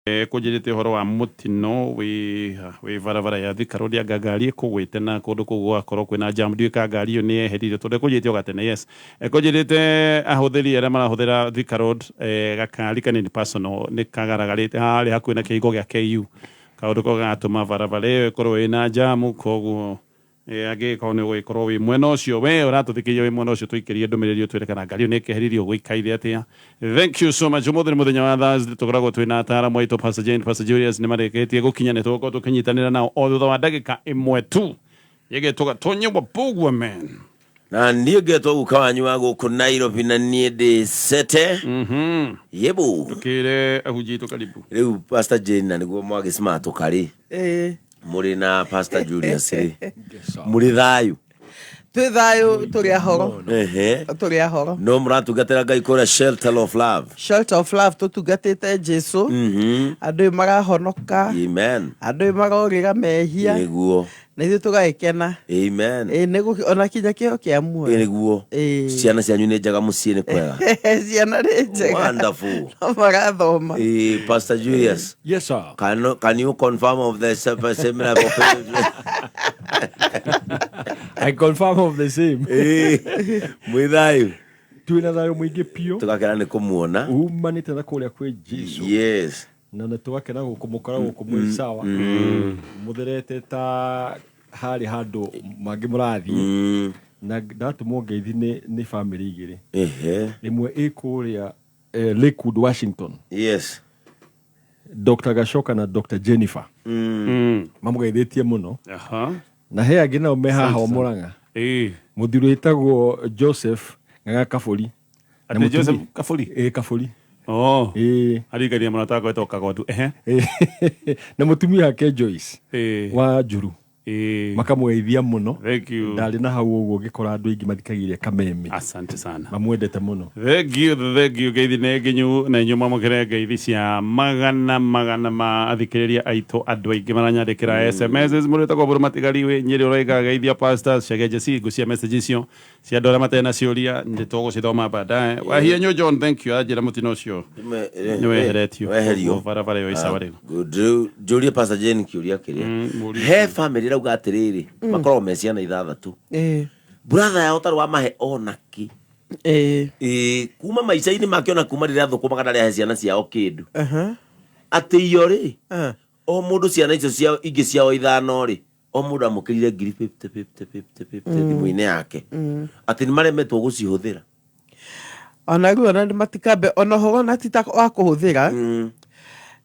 kujirite horo wa mutino we varavara ya Thika Road ya ngari kugwite na kundu kugwa korwo kwina jam ndika ngari yo ni eherire tunde kujite ugatene yes kujirite ahuthiri era marahuthira Thika Road gakari kanini personal ni kagaragarite hari hakuina kiigo gya KU kaundu ko gatuma varavara korwo ina jam koguo age kone we korwo we mwena ucio we uratuthikiria we mwena ucio tuikirie ndumiriri twerekana ngari ne keheririo gwikaire atia. Thank you so much. Muthenya wa Thursday tukoragwo twina ataramu aito Pastor Jane, Pastor Julius ni mareketie gukinya ne tuko tukinyitanira nao o thutha wa ndagika imwe tu yege tuga tonyebwa bugwa man na ndiye gukawanyu wa guku Nairobi na nie de sete yebo kire ahujito karibu riu Pastor Jane na niguo mwage smart ukari muri na Pastor Julius muri thayu thayu turi ahoro turi ahoro no muratungatira Ngai kora Shelter of Love tutungatite Jesu andu marahonoka amen andu marorira mehia niguo na ithu tugaikena amen nigu ona kinya kio kia muoyo niguo ciana cianyu ni njaga mucii ni kwega ciana ni njega wonderful marathoma Pastor Julius yes sir can you confirm of the seminar I confirm of the same mwithayu twina thayo mwingi pio tugakera ni kumuona umanite na kuria kwi Jesu yes na natugakena gukumukora gukumwe sawa mutherete ta hari handu mangi murathi na ndatumwo ngeithi ni family igiri rimwe ikuria Lakewood Washington yes Dr. Gashoka na Dr. Jennifer mamugeithĩtie muno na he angĩ nao me haha wa Murang'a muthiru witagwo Joseph Ng'ang'a Kaburi na Joseph Kaburi Kaburi arigania mwanataka gwetwo Kagotu na mutumia wake Joyce wa Juru makamweithia muno ndari na hau uguo ngikora andu ingi mathikagiria kameme asante sana mamwendete muno thank you ngeithi ne nginyu na nyuma mukire ngeithi cia magana ma athikiriria aito andu aingi maranyandikira SMS muritagwo buru matigari we nyiri uraiga geithia pastors shageje si gucia messages cio cia ndora matena ciuria nditogo cithoma baadaye wahia nyu John thank you ajira mutino ucio ni weheretio varavara yo isawari good Julia Pastor Jane kiuria kiria he family rauga atiriri makorwo meciana ithathatu brother yao tarwa mahe onaki kuma maica-ini makiona kuma riria thukuma kana ria ciana ciao kindu ati iyo ri o mundu ciana icio ciao ingi ciao ithano ri o mundu amukirire 50 thimu-ini yake ati ni maremetwo gucihuthira ona ruo na matikambe ona hogo na tita wa kuhuthira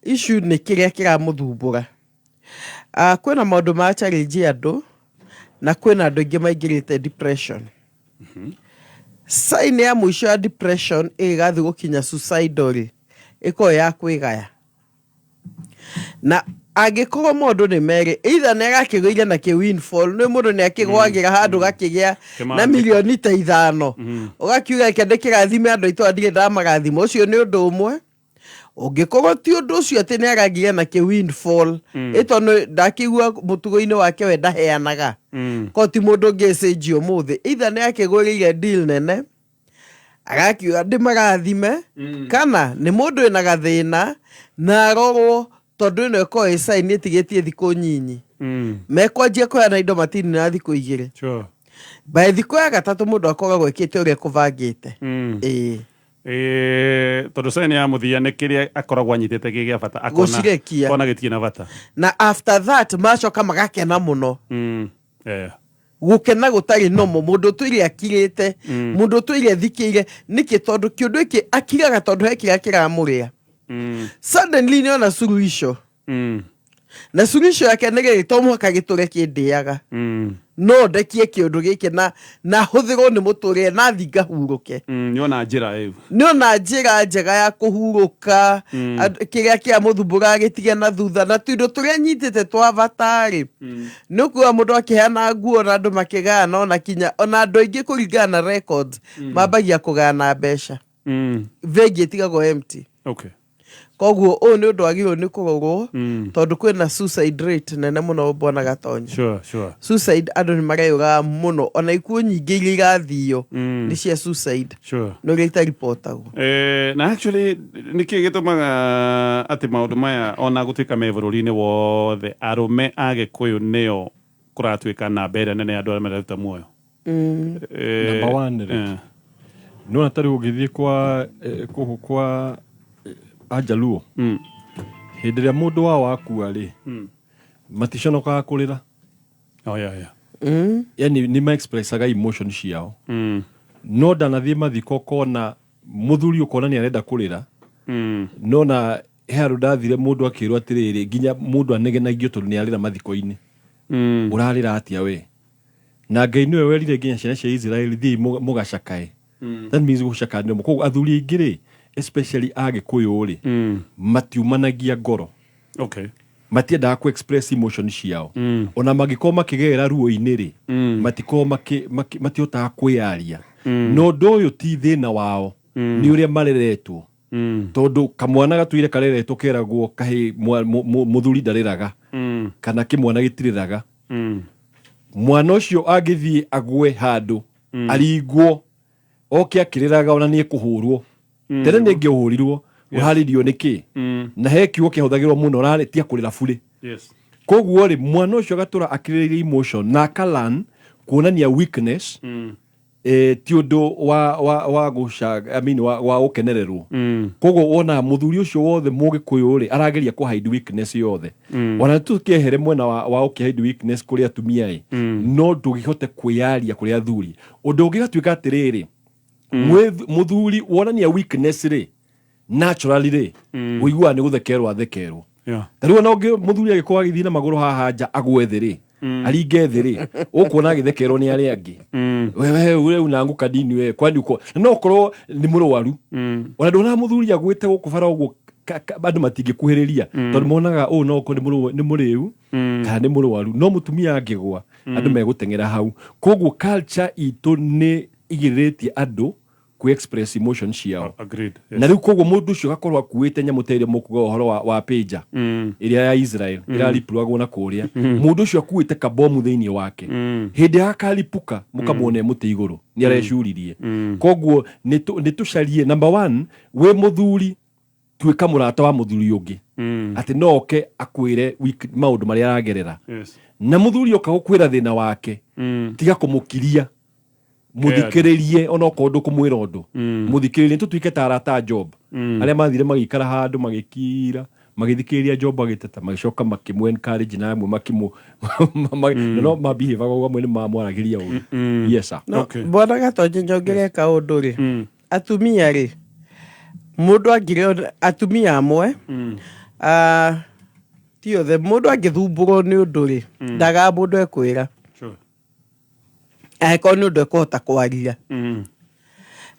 issue ni kiria kiramuthumbura kwena maundu ma challenge andu na kwena andu ingi maingirite depression sign ya mwisho ya depression igathi gukinya suicidal iko ya kwigaya na agikorwo mundu ni meri either ne gakigoire na ki windfall ni mundu ne akigwagira handu gakigia na milioni ta 5 ugakiuga kende kirathime andu ito ndige ndamagathimo ucio ni undu umwe ungikorwo ti undu ucio ati ne agagia na ki windfall ito no ndakigua mutugo-ini wake we ndaheanaga ko ti mundu ngecenji umuthi either ne akigwirire deal nene agakiuga ndimagathime kana ni mundu ina gathina na arorwo tondu ino ko sign itigetie thiku nyinyi mekwanjia koya indo matini na thiku igire by thiku ya gatatu mundu akoragwo ikite uria kuvangite tondu sign ya muthia ni kiria akoragwo anyitite gigia bata akona gitie na bata na after that macoka magakena muno gukena gutari nomo mundu twiri akirite mundu twiri thikire niki tondu kiundu iki akiraga tondu hekira kiramuria suddenly ni ona suluhisho na suluhisho yake nege gitomo kagiture kindiaga no ndekie kiundu giki na huthiro ni muture na thinga huruke ni ona njira njega ya kuhuruka kiria kia muthumbura gitige na thutha na tuindo turia nyitite twa vatari ni kuwa mundu akihana nguo na andu makigana ona kinya ona andu aingi kuringana na records mabagia kugana mbeca vengi tigagwo empty koguo ũũ nĩ ũndũ agĩrĩirwo nĩ kũrorwo tondũ kwĩna suicide rate nene mũno Bwana Gatonyo. Suicide andũ nĩ mareyũraga mũno, ona ikuũ nyingĩ iria irathio nĩ cia suicide no iria itaripotagwo. Na actually nĩkĩ gĩtũmaga atĩ maũndũ maya ona gũtuĩka me bũrũri-inĩ wothe arũme a Gĩkũyũ nĩo kũratuĩka namba ĩrĩa nene andũ arĩa mararuta muoyo? Number one rĩ nona tarĩ ũgĩthiĩ kwa Ajaluo hĩndĩ ĩrĩa mũndũ wao wakua rĩ maticonokaga kũrĩra. Yani nĩ ma-expressaga emotion ciao no ndanathiĩ mathiko kona mũthuri ũkona nĩ arenda kũrĩra nona he handũ ndathire mũndũ akĩrwo atĩrĩrĩ nginya mũndũ anegenagio tondũ nĩ arĩra mathiko-inĩ. Ũrarĩra atĩa we? Na Ngai nĩwe werire nginya ciana cia Israeli thiĩ mũgacakae. That means gũcaka nĩmo. Koguo athuri aingĩ rĩ especially a Gĩkũyũ rĩ matiumanagia ngoro. Matiendaga ku express emotion ciao. Ona magĩkorwo makĩgerera ruo-inĩ rĩ matikorwo matihotaga kwĩyaria. No ũndũ ũyũ ti thĩna wao nĩ ũrĩa mareretwo. Tondũ kamwana gatũire kareretwo keragwo kahĩ mũthuri ndarĩraga kana kĩmwana gĩtirĩraga. Mwana ũcio agĩthiĩ agwe handũ aringwo oke akĩrĩraga ona nĩ ekũhũrwo. Tene nĩ ngĩhũrirwo ũharĩrio nĩkĩ na he kiugo kĩhũthagĩrwo mũno ũrarĩtia kũrĩra burĩ. Koguo rĩ mwana ũcio agatũra akĩrĩrĩria emotion na akalan kuonania weakness ti ũndũ wa gũcaga wa gũkenererwo. Koguo wona mũthuri ũcio wothe Mũgĩkũyũ rĩ arageria kũ-hide weakness yothe. Ona tũkĩehere mwena wa ũkĩ-hide weakness kũrĩ atumia ĩ no ndũgĩhote kwĩyaria kũrĩ athuri. Ũndũ ũngĩ gatuĩka atĩrĩrĩ mũthuri wonania weakness rĩ naturally rĩ ũiguaga nĩ gũthekerwo athekerwo. Tarĩu ona ũngĩ mũthuri agĩkorwo agĩthiĩ na magũrũ haha nja agwe thĩ rĩ aringe thĩ rĩ ũkuona agĩthekerwo nĩ arĩa angĩ. Wewe rĩu na ngũkadini we kwani uko no ũkorwo nĩ mũrwaru ona ndona mũthuri agwĩte gũkũ bara ũguo andũ matingĩkuhĩrĩria tondũ monaga ũũ no ũkorwo nĩ mũrĩu kana nĩ mũrwaru. No mũtumia angĩgwa andũ megũteng'era hau. Koguo culture itũ nĩ igirĩtie andũ ku express emotion ciao. Na rĩu koguo mũndũ ũcio agakorwo akuĩte nyamũ ta ĩrĩa mũkuga ũhoro wa Pager ĩrĩa ya Israel ĩraripuragwo na kũrĩa. Mũndũ ũcio akuĩte kabomu thĩinĩ wake hĩndĩ ya karipuka mũkamwona mũtĩ igũrũ nĩ arecuririe. Koguo nĩ tũcarie number one we mũthuri tuĩka mũrata wa mũthuri ũngĩ atĩ no oke akwĩre maũndũ marĩa aragerera. Na mũthuri oka gũkwĩra thĩna wake tiga kũmũkiria muthikĩrĩrie ona okorwo ndũkũmwĩra ũndũ muthikĩrĩrie. Tũtuĩke ta arata Job arĩa mathire magĩikara handũ magĩkira magĩthikĩrĩria Job agĩteta magĩcoka makĩmũ encourage na amwe no mabehave amwe nĩ mamwaragĩria ũru. Yes sir. Bwana Gatonyo njongereka ũndũ rĩ atumia rĩ mũndũ angĩrĩ atumia amwe ti othe mũndũ angĩthumbũrwo nĩ ũndũ rĩ ndaga mũndũ ekwĩra aĩkorwo nĩ ũndũ ekũhota kwaria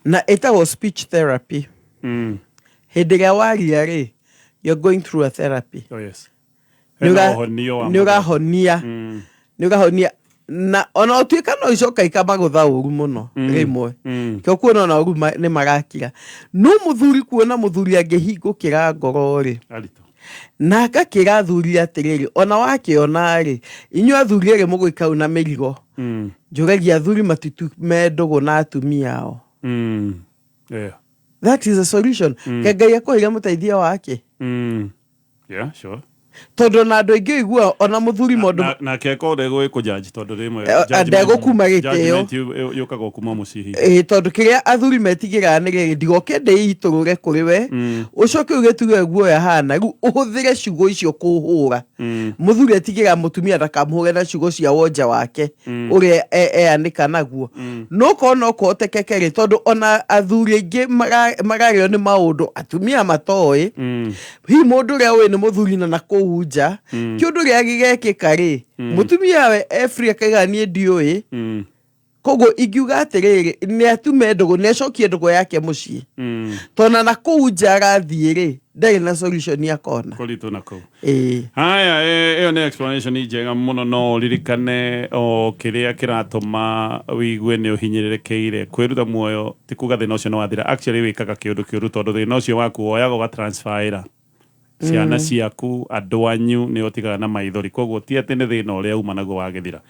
na ĩtagwo speech therapy. Hĩndĩ ĩrĩa waria rĩ you're going through a therapy. Nĩ ũrahonia na ona ũtuĩka no icoka ikamagũtha ũru mũno rĩmwe kĩo kuona ona ũru nĩ marakira. No mũthuri kuona mũthuri angĩhingũkĩra ngoro rĩ na agakĩra athuri atĩrĩrĩ ona wakĩona rĩ inyuĩ athuri rĩ mũgũikau na mĩrigo njũragia athuri matitume ndũgũ na atumia ao. That is a solution. Ngai akũheire mũteithia wake. Tondũ na andũ aingĩ igua ona mũthuri mũndũ na keko ndegũ kũjaji tondũ rĩmwe ndegũkuma gĩtĩo yũkaga kuma mũcihi. Tondũ kĩrĩa athuri metigĩra nĩ rĩrĩ ndigoke ndĩitũrũre kũrĩ we ũcoke ũgĩtuge guoya hana rĩu ũhũthĩre ciugo icio kũhũra. Mũthuri atigĩra mũtumia ndakamũhũre na ciugo cia wonja wake ũrĩa eanĩka naguo. No korwo kũhotekeke rĩ tondũ ona athuri aingĩ mararĩo nĩ maũndũ atumia matoĩ. Hihi mũndũ ũrĩa ũĩ nĩ mũthuri na nakũu nja kĩũndũ gĩa gĩgekĩka rĩ mũtumia we efree akaiga niĩ ndiũĩ. Koguo ingiuga atĩrĩrĩ nĩ atume ndũgũ nĩ acokie ndũgũ yake mũciĩ tona na kũu nja arathiĩ rĩ ndarĩ na solution ya kona kũritũ na kũu. Haya ĩyo nĩ explanation njega mũno no ririkane o kĩrĩa kĩratũma wĩigue nĩ ũhinyĩrĩrĩkĩire. Kwĩruta muoyo ti kuga thĩna ũcio nĩ wathira. Actually wĩkaga kĩũndũ kĩũru tondũ thĩna ũcio waku woyaga ũgatransfer ciana ciaku andu anyu ni otigaga na maithori koguo ti ati ni thina uria uma naguo wagithira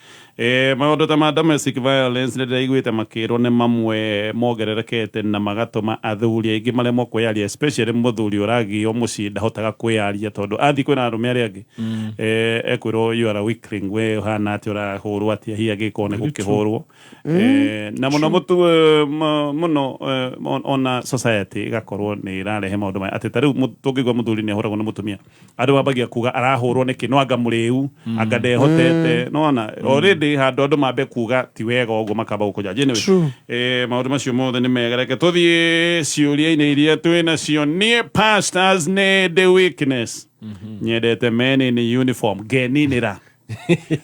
maundu ta ma domestic violence ni ndaiguite makirwo ni mamwe mogererekete na magatuma athuri aingi maremwo kwiaria especially muthuri uragio mucii ndahotaga kwiaria tondu athi kwina arume aria angi ekwirwo you are a weakling we hana ati urahurwo ati hi agikone gukihurwo na muno mutu muno ona society igakorwo ni irarehe maundu maya ati tariu tungigwa muthuri ni ahuragwo ni mutumia andu mambagia kuga arahurwo niki no anga muriu anga ndehotete no ona already handu andu mambe kuga ti wega uguo makamba gukuja maundu macio mothe ni megereke tuthie ciuria-ini iria twina cio ni pastors ne the weakness nyendete men in uniform geninira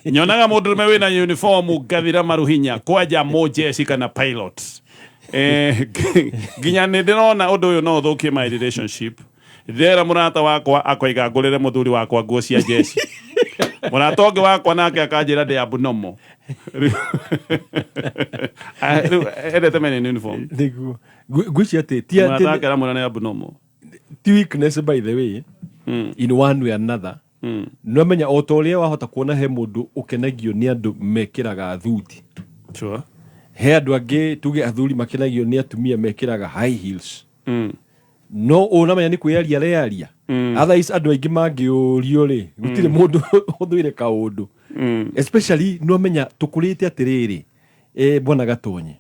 nyonaga mundu me wina uniform gathira maruhinya kwaja mojesi kana pilot ginya ni ndirona undu uyu no thukie my relationship ndera murata wakwa akoiga ngurire muthuri wakwa nguo cia jeshi murata ungi wakwa nake akanjira ndi abnormal edete men in uniform guci ati ti ati murata akera murane abnormal ti weakness by the way in one way or another no menya otoria wahota kuona he mundu ukenagio ni andu mekiraga thuti sure he andu angi tuge athuri makenagio ni atumia mekiraga high heels no unamenya ni kwiaria rearia otherwise andu aingi mangiurio ri gutire mundu uthuire kaundu especially no menya tukurite atiriri bona gatonye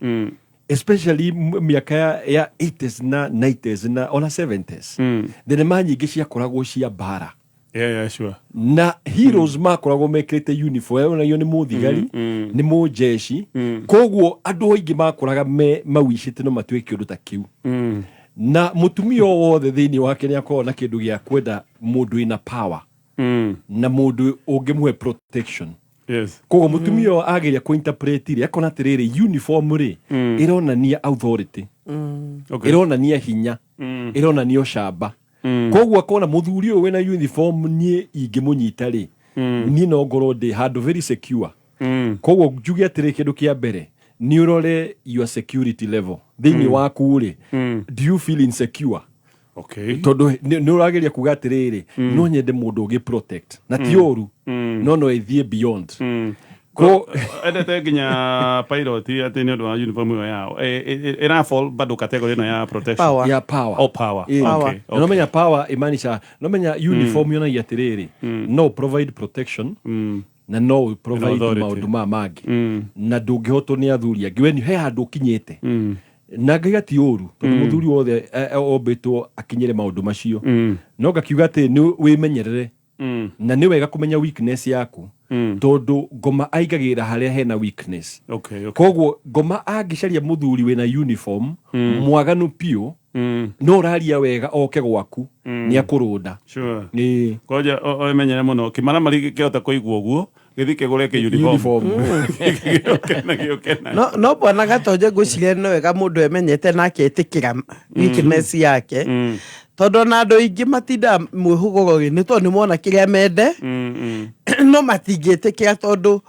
especially miaka ya 80s na 90s na ona 70s thenema nyingi ciakoragwo cia bara yeah sure na heroes makoragwo mekirite uniform ona yo ni muthigari ni mujeshi koguo andu aingi makoraga mawicite no matwike undu ta kiu na mutumia wothe thiini wake ni akorwo na kindu gia kwenda mundu ina power na mundu ungimuhe protection yes koguo mutumia ageria kuinterpret ri akona atiriri uniform ri ironania authority okay ironania hinya ironania ucamba koguo akona muthuri uyu wina uniform nie ingimunyita ri ni no ngoro ndi handu very secure koguo njuge atiri kindu kia mbere ni urore your security level thiini waku ri do you feel insecure okay tondu ni urageria kuga atiriri no nyende mundu ugi protect na ti oru no ithie beyond ko edete ginya pilot ati ni undu wa uniform yao ina fall bado category no ya protection Power. ya power power Power. okay no menya power imanisha no menya uniform yona yatiriri no provide protection na no provide maundu mangi na ndungihotwo ni athuri angi weni he handu kinyete na ngagati uru tondu muthuri wothe ombetwo akinyire maundu macio no ngakiuga ati ni wimenyerere na ni wega kumenya weakness yaku tondu ngoma aigagira haria hena weakness okay koguo ngoma angicaria muthuri wina uniform mwaganu pio no raria wega oke gwaku ni akurunda sure ni koja omenyere muno kimara mari kiota kuigwa guo githike gureke uniform no bwana gatonje ngwiciria no wega mundu emenyete nake etikira weakness yake tondu na andu ingi matinda mwihugurori ni tondu nimona kiria mende no matingĩtĩkĩra tondu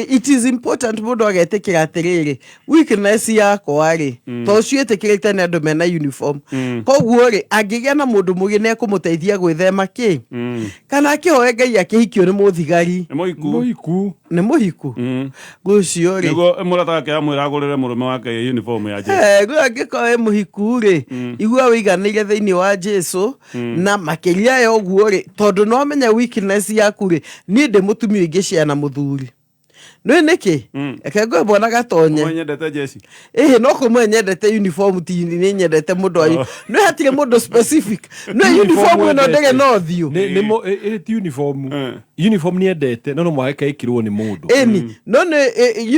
it is important mundu agetikira atiriri weakness yakwa ri to ciĩtĩkĩrĩte nĩ andu mena uniform koguo ri angĩgĩa na mundu mugi nĩ ekũmũteithia gwĩthema ki kana akĩhoe Ngai akĩhikio nĩ mũthigari nĩ mũhiku gũcio ri nĩguo mũrata wake amwĩra agũrĩre mũrũme wake uniform ya jeshi gũ angĩkorwo mũhiku ri igua wĩiganĩire thĩinĩ wa Jesu na makĩria ya ũguo ri tondu no menya weakness yaku ri niĩ ndĩ mũtumia ingĩ ciana mũthuri no niki ekego bwana gatonye nyendete jeshi no kumwe nyendete uniform ti ni nyendete mundu ayu no hatire mundu specific no uniform no ndege no thiu ni uniform ni endete no mwaka ikirwo ni mundu no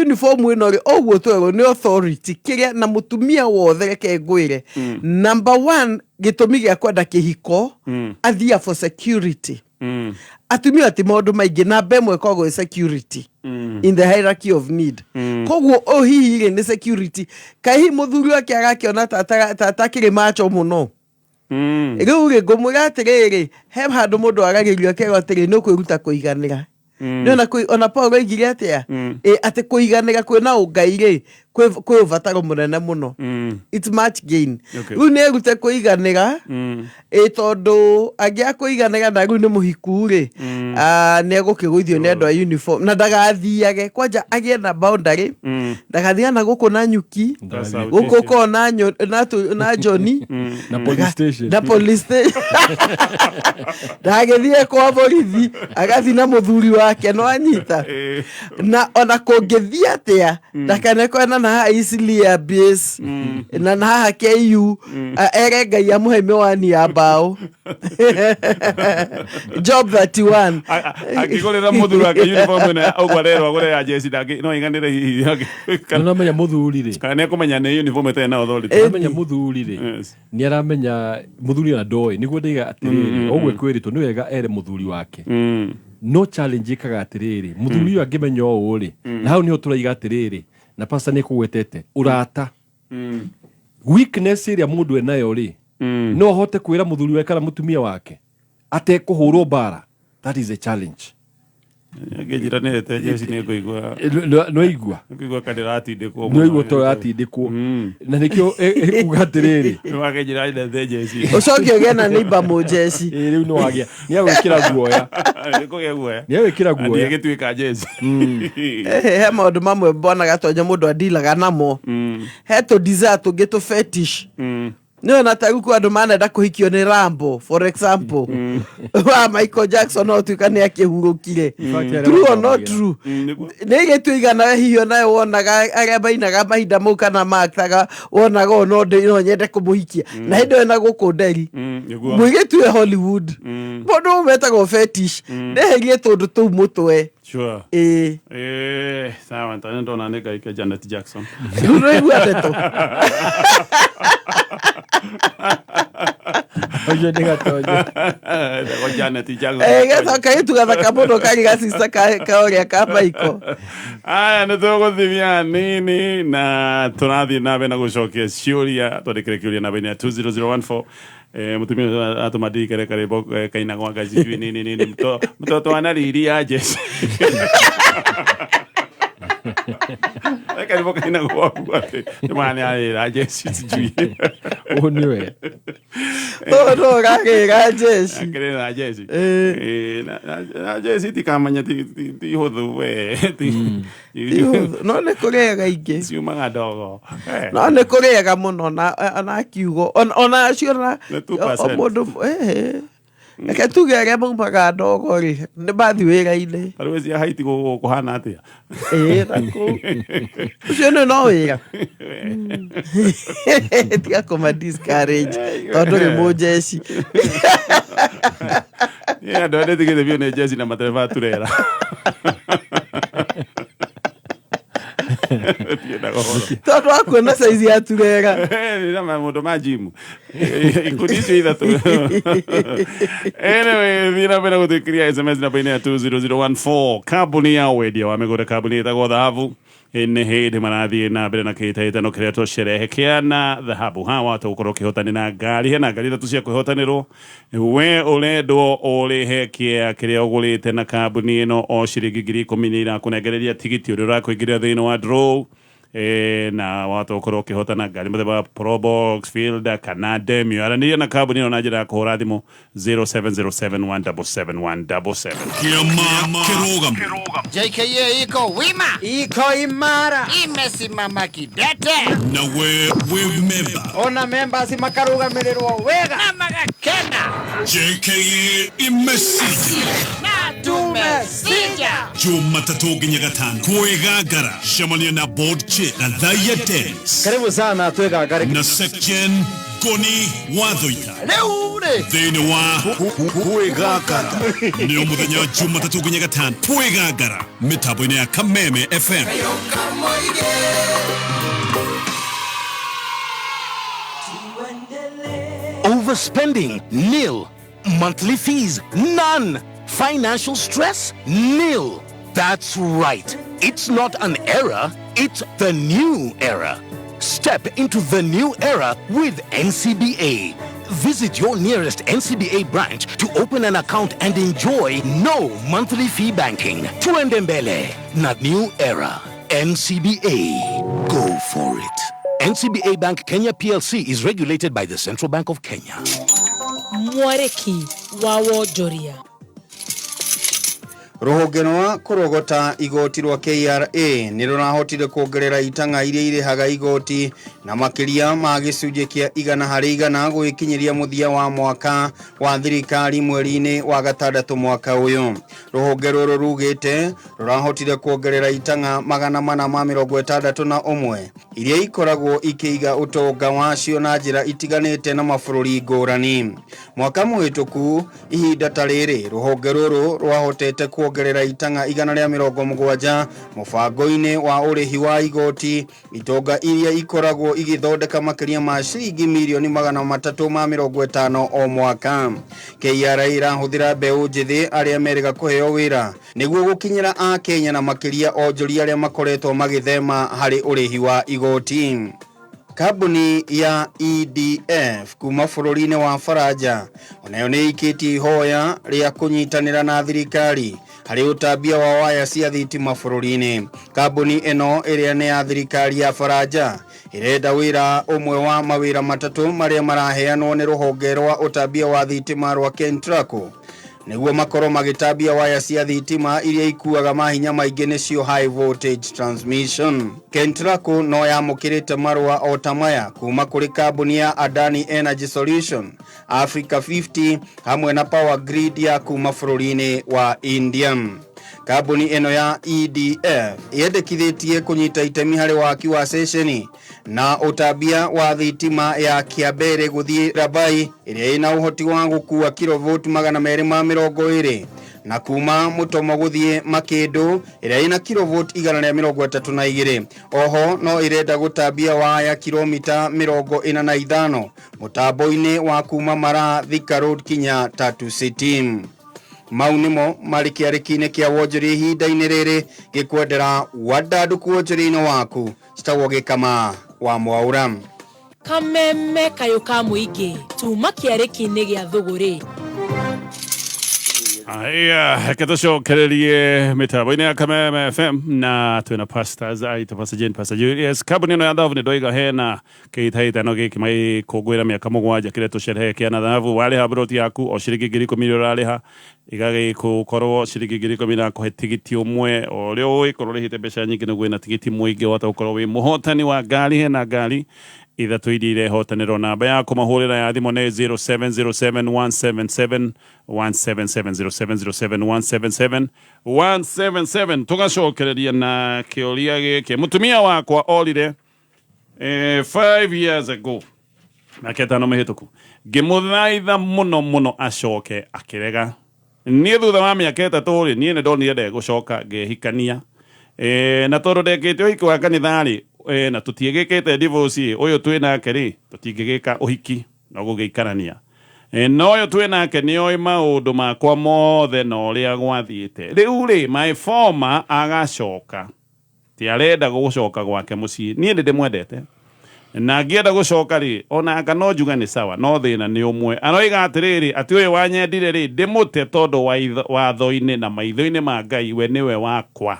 uniform no ri ogwo twego ni authority kiria na mutumia wothe reke ngwire number 1 gitumi gya kwenda kihiko athia for security atumia ti maundu maingi na bemwe kogo security in the hierarchy of need koguo hihi ni security kai muthuri wake agakiona tata kiri macho muno riu ri ngumwira atiriri he handu mundu agagirio kego atiri no kwiruta kuiganira nĩ ona Paul oigire atĩa atĩ kũiganĩra kwĩna ũngai-rĩ kwĩ ũbataro mũnene mũno, it's much gain. Rĩu nĩ erute kũiganĩra tondũ angĩaga kũiganĩra na rĩu nĩ mũhiku-rĩ nĩ egũkĩgũithio nĩ andũ a uniform na ndagathiage kwanja agĩe na boundary, ndagathiaga na gũkũ na nyuki gũkũ ko na Johnny na police station ndagĩthiĩ kwa borithi agathi na mũthuri wake no anyita na ona kũngĩthiĩ atĩa ndakanekwana na haha Isilia base na haha KU ere Ngai amũhe mĩwani ya mbaũ job 31 akĩgũrĩra mũthuri wake uniform na ũguo arerwo agũre ya jeshi no iganĩre hihi kana menya mũthuri-rĩ kana nĩekũmenya nĩ uniform ĩtarĩ na authority amenya mũthuri-rĩ nĩ aramenya mũthuri ona ndoĩ nĩguo ndaiga atĩrĩrĩ ũguo kwĩrĩtwo nĩ wega ere mũthuri wake no challenge ĩkaga atĩrĩrĩ mũthuri ũyũ angĩmenya ũũ-rĩ na hau nĩho tũraiga atĩrĩrĩ na pastor nĩkũgwetete ũrata weakness ĩrĩa mũndũ enayo-rĩ no ahote kwĩra mũthuri wake kana mũtumia wake atekũhũrwo mbara. That is a challenge. ngĩnjiranĩte jeshi nĩngũigua noigua kandiratindĩkwo noigua tũratindĩkwo na nĩkĩo ekuga atĩrĩrĩ nĩwakĩnjiranĩte jeshi ũcoke ũgĩe na neighbor mũjeshi rĩu nĩwagĩa nĩagwĩkĩra guoya nĩagwĩkĩra guoya gĩtuĩka jeshi he maũndũ mamwe mbona gatonya mũndũ andilaga namo he tũ desire tũngĩ tũ fetish nĩyo na tagu kwa andũ manenda kũhikio nĩ Rambo for example wa Michael Jackson no tuĩka nĩ akĩhurũkire true or not true nĩ gĩtuigana hihi nayo wonaga arĩa mainaga mahinda mau kana maktaga wonaga no nyende kũmũhikia na hĩndĩ ĩyo na gũkũ Nderi mũirĩtu Hollywood mũndũ metagwo fetish ndeherie tũndũ tũu mũtwe. Sure. Sawa, ndona nĩ Ngai Janet Jackson. Nĩigua ndeto. Oje ndĩgatonya. Ndego Janet Jackson. Gatoka itu gathaka mũndũ kari ga sister ka ũrĩa ka Michael. Aya nĩ tũgũthimia nini na tũrathiĩ na mbere na gũcokia ciũria twandĩkĩre kĩũria namba-inĩ ya 20014 mutumia atumadikere karibu kaina kwa gazi nini mtoto ana riri ya jeshi karibu kaina kwa mwana ya jeshi sijui uniwe no ga jeshi akire na jeshi na jeshi tikamanya ti hothu we no ne kũrĩaga ingĩ ciumaga ndogo no nĩ kũrĩaga mũno na kiugo ona acio na mũndũ reke tuge arĩa maumaga ndogo-rĩ nĩ mathi wĩra-inĩ tarĩu cia haiti kũhana atĩa ũcio nĩ no wĩra tiga kũma discourage tondũ rĩ mũjeshi andũ arĩa tigĩthebio nĩ jeshi na matereba turera tondũ wa kuona saizi ya turera na mũndũ ma jimu ikundi icio ithatũ anyway thina mbere gũtwĩkĩria SMS namba-inĩ ya 20014 kambuni ya wendia wa mĩgũnda kambuni ĩtagwo Dhahabu nĩ hĩndĩ marathiĩ na mbere na kĩhĩtahĩtano kĩrĩa tũcerehekea na Dhahabu hawa tũgũkorwo ũkĩhotanĩ na ngari hena ngari ithatũ cia kwĩhotanĩrwo we ũrendwo ũrĩhe kĩrĩa ũgũrĩte na kambuni ĩno o ciringi 10,000 nĩ irakũnengereria tigiti ũrĩa ũrakũingĩrĩra thĩinĩ wa draw na watu ũkorwo ũkĩhotana ngari mũthemba Probox Fielder kana Demio aranĩria na kambuni ĩno na njĩra ya kũhũra thimũ 0707177177 Kirũgamo JKA iko imara imesimama kidete na we member ona members makarũgamĩrĩrwo wega na magakena JKA imesija na tumesija Jumatatu nginya Gatano kwĩgangara cemania na board na Diadex. Karibu sana twegangare na section Goni Wathoika. Leure. Thĩinĩ wa kwĩgangara. Nĩ mũthenya wa Jumatatu nginya Gatano. Kwĩgangara. Mĩtambo-inĩ ya Kameme FM. Overspending? Nil. Monthly fees? None. Financial stress? Nil. That's right. It's not an era, it's the new era. Step into the new era with NCBA. Visit your nearest NCBA branch to open an account and enjoy no monthly fee banking. Tuende mbele, not new era. NCBA. Go for it. NCBA Bank Kenya PLC is regulated by the Central Bank of Kenya. Mwareki wa Wonjoria. Ruhonge rwa kurogota igoti rwa KRA nirunahotire kuongerera itanga iria irehaga igoti na makiria ma gicunje kia 100% gwikinyiria muthia wa mwaka wa thirikari mweri-ini wa gatandatũ mwaka uyu. Ruhonge ruru rugite rurahotire kuongerera itanga 461 iria ikoragwo ikiiga utonga wacio na njira itiganite na mabũrũri ngũrani. Mwaka muhituku ihinda ta riri ruhonge ruru rwahotete kuongerera itanga 170 mubango-ini wa urihi wa igoti, itonga iria ikoragwo igithondeka makiria ma ciringi mirioni 350 o mwaka. KRA irahuthira mbeu njithi aria merega kuheo wira niguo gukinyira a Kenya na makiria onjoria aria makoretwo magithema hari urihi wa igoti. Kambuni ya EDF kuma bũrũri-inĩ wa Faraja onayo nĩ ikitie ihoya ria kunyitanira na thirikari hari utambia wa waya cia thitima bũrũri-inĩ. Kambuni eno iria nĩ ya thirikari ya Faraja irenda wira umwe wa mawira matatu maria maraheanwo ni ruhonge rwa utambia wa thitima rwa KENTRACO niguo makorwo magitambia waya cia thitima iria ikuaga mahinya maingi nicio high voltage transmission. KENTRACO no yamukirite marua o tamaya kuma kuri kambuni ya Adani Energy Solution, Africa 50 hamwe na Power Grid ya kuma bũrũri-inĩ wa India. Kambuni eno ya EDF yendekithitie kunyita itemi hari waki wa ceceni na utambia wa thitima ya Kiambere guthie Rabai iria ina uhoti wa gukua kilovolt 220 na kuma Mutomo guthie Makindu iria ina kilovolt 132. Oho no irenda gutambia waya kilomita 45 mutambo-ini wa kuma Mara Thika Road kinya Tatu City. Maunimo marikiariki-ini kia wonjoria ihinda-ini riri gikwendera wadadu kuonjoria-ini waku citagwo Gikama wa Mwaura. Kameme kayo ka muingi tuma kiariki-ini gia thuguri. Aya, kererie mitambo-ini ya Kameme FM na twina pastors aita Pastor Jane, Pastor Julius. Kambuni ino ya thavu ni ndoiga hena keitaitano giki mai kugwira miaka mugwanja kire tusherehekia na thavu wale ha broti yaku o ciringi 10,000 urariha igage gukorwo ciringi 10,000 na kuhe tigiti umwe uria uikorwo rihite mbeca nyingi niguo na tigiti muingi wata gukorwo wi muhotani wa ngari hena ngari itha tuidire hotaniro namba ya kumahurira ya thimo ne 0707177177 0707177177 tugacokereria na kioria giki mutumia wakwa orire 5 years ago na ketano mehituku ngimuthaitha muno acoke akirega nie thutha wa miaka 3 nie ne ndonire ndegucoka ngehikania na tondu ndekite uhiki wa kanithari na tutiegekete divorce uyu twina keri tutingigika uhiki no gugikarania no uyu twina ke ni oi maundu makwa mothe no ria gwathiite riu ri my former agacoka ti arenda gucoka gwake mucii nie ndi mwendete na ngienda gucoka ri ona anga no njuga ni sawa no thina ni umwe aroiga atiriri ati uyu wanyendire ri ndimute tondu wa tho-ini na maitho-ini ma Ngai we niwe wakwa.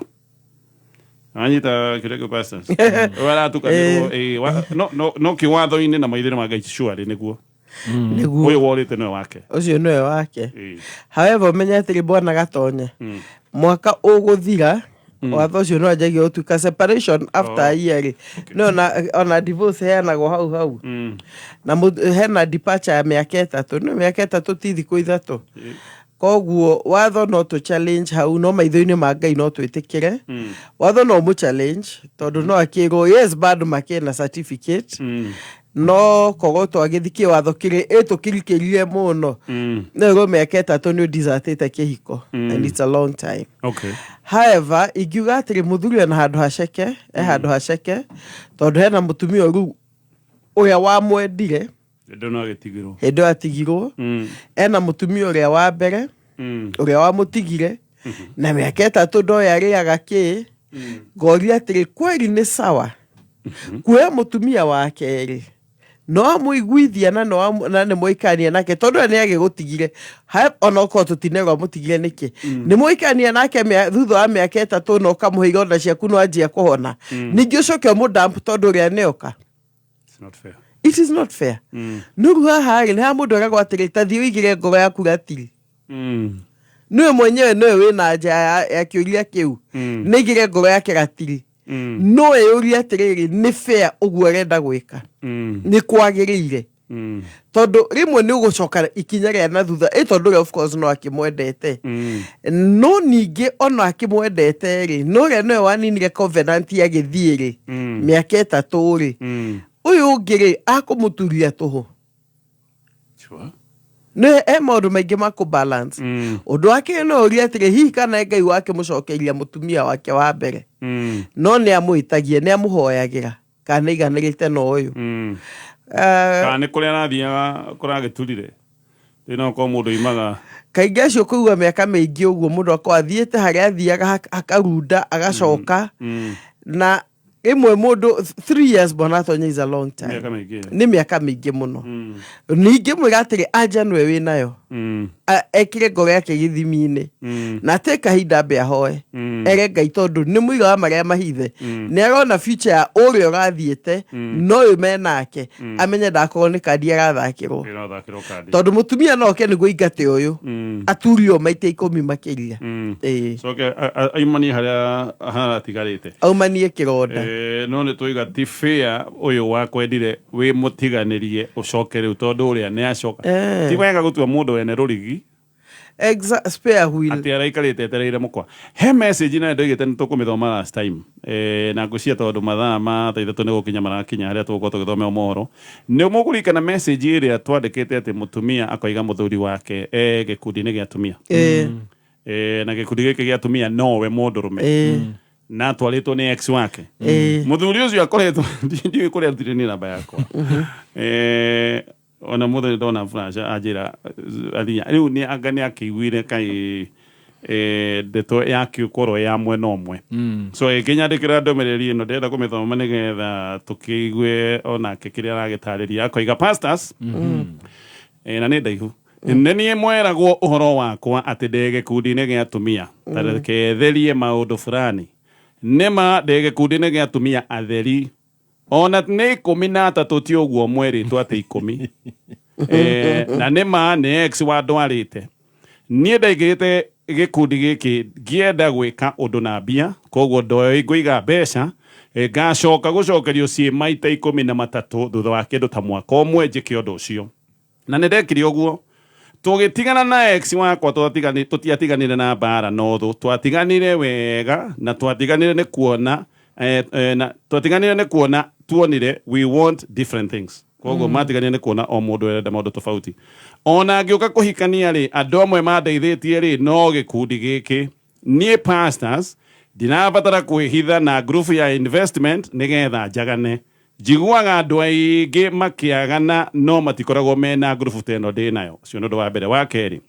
Anita kirego pastors wala tukaniro no kiwatho-ini na maithire ma Ngai sure niguo uyu worite no wake ucio no wake. However menya atiri bwana gatonye mwaka uguthira watho ucio no anjagia utuka separation after a year no na divorce heanagwo hau na hena departure ya miaka 3 no miaka 3 ti thiku 3 koguo watho no to challenge hau no maitho-ini ma Ngai no twitikire watho no mu challenge tondu no akirwo yes bado makena certificate no kogoto agithikie watho kire etukirikirie muno no go miaka 3 ni disatete kihiko and it's a long time. Okay. However igiuga atiri muthuri na handu haceke tondu hena mutumia ru uya wa mwendire Endo atigirwo ena mutumia uria wa mbere uria wa mutigire na miaka 3 ndo yariaga ki ngoria atiri kweli ni sawa kuya mutumia wa keri no amuiguithia na nĩ mũikania nake tondũ nĩ agĩgũtigire ona okorwo tũtinerwo mũtigire nĩkĩ nĩ mũikania nake thutha wa mĩaka 3 no ũkamũhe ironda ciaku no anjia kũhona ningĩ ũcoke mũndamp tondũ ũrĩa nĩoka. It is not fair. Nuru haha nĩ ha mũndũ aragwatĩrĩ ta thiĩ ũigire ngoro yaku ratiri niwe mwenyewe niwe wĩna nja ya kĩũria kĩu nĩigire ngoro yake ratiri no yũria atĩrĩrĩ nĩ fair ũguo arenda gwĩka nĩ kwagĩrĩire tondũ rĩmwe nĩ ũgũcoka ikinya rĩa na thutha tondũ of course no akĩmwendete no ningĩ ona akĩmwendete rĩ no ũrĩa nĩwe waninire covenant agĩthiĩ rĩ mĩaka 3 rĩ ũyũ ũngĩ rĩ akũmũturia tũhũ nĩ maũndũ maingĩ ma kũbalance ũndũ wake no ũria atĩrĩ hihi kana Ngai wake mũcokeria mũtumia wake wa mbere no nĩ amũhĩtagia nĩ amũhoyagĩra kana iganĩrĩte no ũyũ kana nĩ kũrĩa arathiaga kũragĩturire no ko mũndũ imaga kaingĩ acio kũigua mĩaka mĩingĩ ũguo mũndũ akorwo athiĩte harĩa athiaga akarunda agacoka na imwe mũndũ 3 years bona atonya is a long time nĩ mĩaka mĩingĩ mũno ningĩ mwĩra atĩrĩ anja nĩwe wĩnayo ekire ngoro yake gĩthimi-inĩ na atĩ kahinda mbe ahoe ere Ngai tondũ nĩ mũiga wa marĩa mahithe nĩ arona future ya ũrĩa ũrathiĩte no ũyũ menake amenye ndakorwo nĩ kandi arathakĩrwo tondũ mũtumia no oke nĩguo ingate ũyũ aturio maita 10 makĩria coke aimanie harĩa haratigarĩte aumanie kĩronda no nĩ tũiga ti fair ũyũ wakwendire wĩ mũtiganĩrie ũcoke rĩu tondũ ũrĩa nĩ acoka ti wega gũtua mũndũ wene rũrigi spare wheel atĩ araikarĩte etereire mũkwa he message na ndoigĩte nĩ tũkũmĩthoma last time na ngũcia tondũ mathaa ma 3 nĩ gũkinya marakinya harĩa tũgũkorwo tũgĩthomera mohoro nĩ mũkũririkana message ĩrĩa twandĩkĩte atĩ mũtumia akoiga mũthuri wake gĩkundi-inĩ gĩa atumia na gĩkundi gĩkĩ gĩa atumia nowe mũndũrũme na twarĩtwo nĩ ex wake mũthuri ũcio akoretwo ndiũĩ kũrĩa arutire nĩ namba yakwa ona mũthuri ndona flash anjĩra athinya rĩu nĩ anga nĩ akĩiguire kai ndeto yake ũkorwo ya mwena ũmwe so ĩkĩnyandĩkĩra ndũmĩrĩri ĩno ndĩrenda kũmĩthoma nĩgetha tũkĩigue onake kĩrĩa aragĩtarĩria akoiga pastors na nĩ ndaihu nĩ niĩ mweragwo ũhoro wakwa atĩ ndĩ gĩkundi-inĩ gĩa atumia tareketherie maũndũ fulani nĩma ndĩ gĩkundi-inĩ gĩa atumia atheri ona nĩ 13 ti ũguo mwerĩtwo atĩ 10 na nĩma nĩ ex wa ndwarĩte niĩ ndaigĩte gĩkundi gĩkĩ ngĩenda gwĩka ũndũ na mbia koguo ndoĩ ngũiga mbeca ngacoka gũcokerio ciĩ maita 13 thutha wa kĩndũ ta mwaka ũmwe njĩke ũndũ ũcio na nĩ ndekire ũguo tũgĩtigana na ex wakwa tũtiatiganire na mbara no twatiganire wega na twatiganire nĩ kuona na twatiganire nĩ kuona tuonire we want different things koguo matiganire nĩ kuona o mũndũ arenda maũndũ tofauti ona ngĩũka kũhikania rĩ andũ amwe mandeithĩtie rĩ no gĩkundi gĩkĩ niĩ pastors ndinabatara kwĩhitha na group ya investment nĩgetha njagane njiguaga andũ aingĩ makĩagana no matikoragwo mena group ta ĩno ndĩ nayo ũcio nĩ ũndũ wa mbere wa kerĩ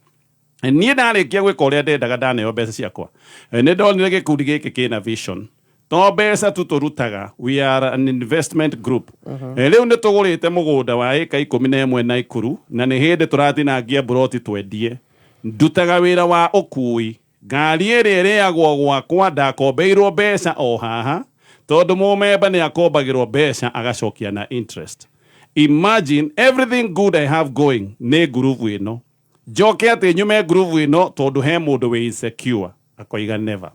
niĩ ndarĩkia gwĩka ũrĩa ndendaga ndaneo mbeca ciakwa nĩ ndonire gĩkundi gĩkĩ kĩna vision to mbeca tu tũrutaga we are an investment group rĩu nĩ tũgũrĩte mũgũnda wa ĩka 11 Naikuru na nĩ hĩndĩ tũratinangia buroti twendie ndutaga wĩra wa ũkui ngari ĩrĩa ĩrĩagwo gwakwa ndakombeirwo mbeca o haha tondũ mũmemba nĩ akombagĩrwo mbeca agacokia na interest imagine everything good I have going nĩ group ĩno njoke atĩ nyume group ĩno tondũ he mũndũ wĩ insecure akoiga never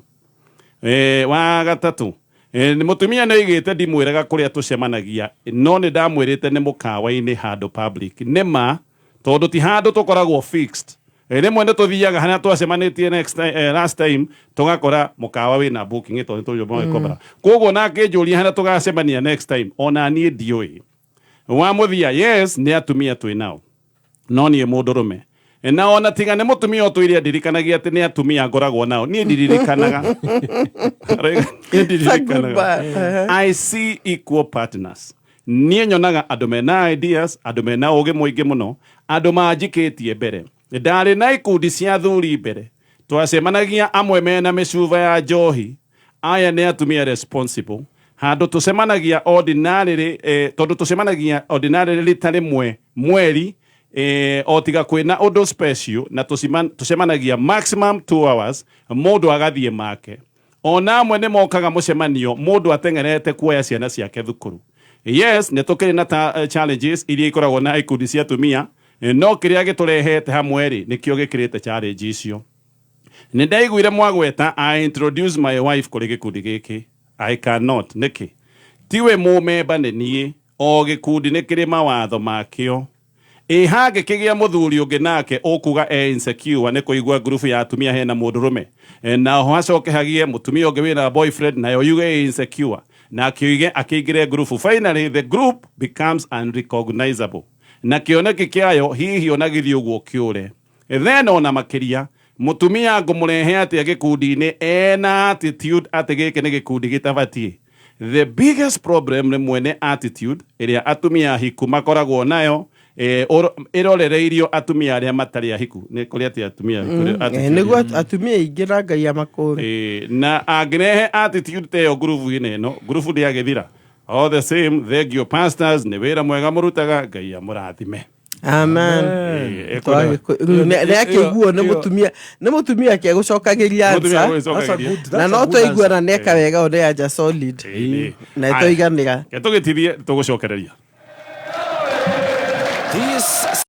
wa gatatũ nĩ mũtumia nĩ oigĩte ndimwĩraga kũrĩa tũcemanagia no nĩ ndamwĩrĩte nĩ mũkawa-inĩ handũ public nĩma tondũ ti handũ tũkoragwo fixed rĩmwe nĩ tũthiaga harĩa twacemanĩtie last time tũgakora mũkawa wĩna booking tondũ tũjũmagĩkombara koguo nake njũria harĩa tũgacemania next time ona niĩ ndiũĩ wa mũthia yes nĩ atumia twĩ nao no niĩ mũndũrũme na ona tiga nĩ mũtumia ũtũire ndirikanagia atĩ nĩ atumia ngoragwo nao niĩ ndiririkanaga I see equal partners niĩ nyonaga andũ mena ideas andũ mena ũgĩ mũingĩ mũno andũ manjikĩtie mbere ndarĩ na ikundi cia athuri mbere twacemanagia amwe mena mĩcuba ya njohi aya nĩ atumia responsible handu tucemanagia ordinarily tondu tucemanagia ordinarily rita rimwe mweri o tiga kwina undu special na tucemanagia maximum 2 hours mundu agathie make ona amwe ni mokaga mucemanio mundu atengerete kuoya ciana ciake thukuru. Yes, ne tukiri na challenges iria ikoragwo na ikundi cia atumia no kiria giturehete hamwe ri nikio gikirite challenge icio. Ni ndaiguire mwagweta I introduce my wife kuri gikundi giki. I cannot niki tiwe mumemba ni nie o gikundi nikiri mawatho makio hage kigia muthuri ungi nake ukuga insecure ni kuigua group ya atumia hena mundurume na ho acoke hagie mutumia ungi wina boyfriend na yo yuge insecure na akigire group. Finally the group becomes unrecognizable na kioneki kiayo hihi onagithio guo kiure then ona makiria mutumia ngumurehe ati gikundi-ini ena attitude ati giki ni gikundi gitabatie. The biggest problem ni mwene attitude iria atumia hiku makoragwo nayo irorereirio atumia aria matari ahiku ni kuri ati atumia niguo atumia ingira ngai amakuri na agrehe attitude teyo group-ini no group ndi agithira all the same thank you pastors ni wira mwega murutaga ngai amurathime. Amen. Neakiguo nä må tumia kä gucokagiria na no twaiguana neka wega o nä anja solid na tå iganä ra tå gä tithie tå gå cokereria.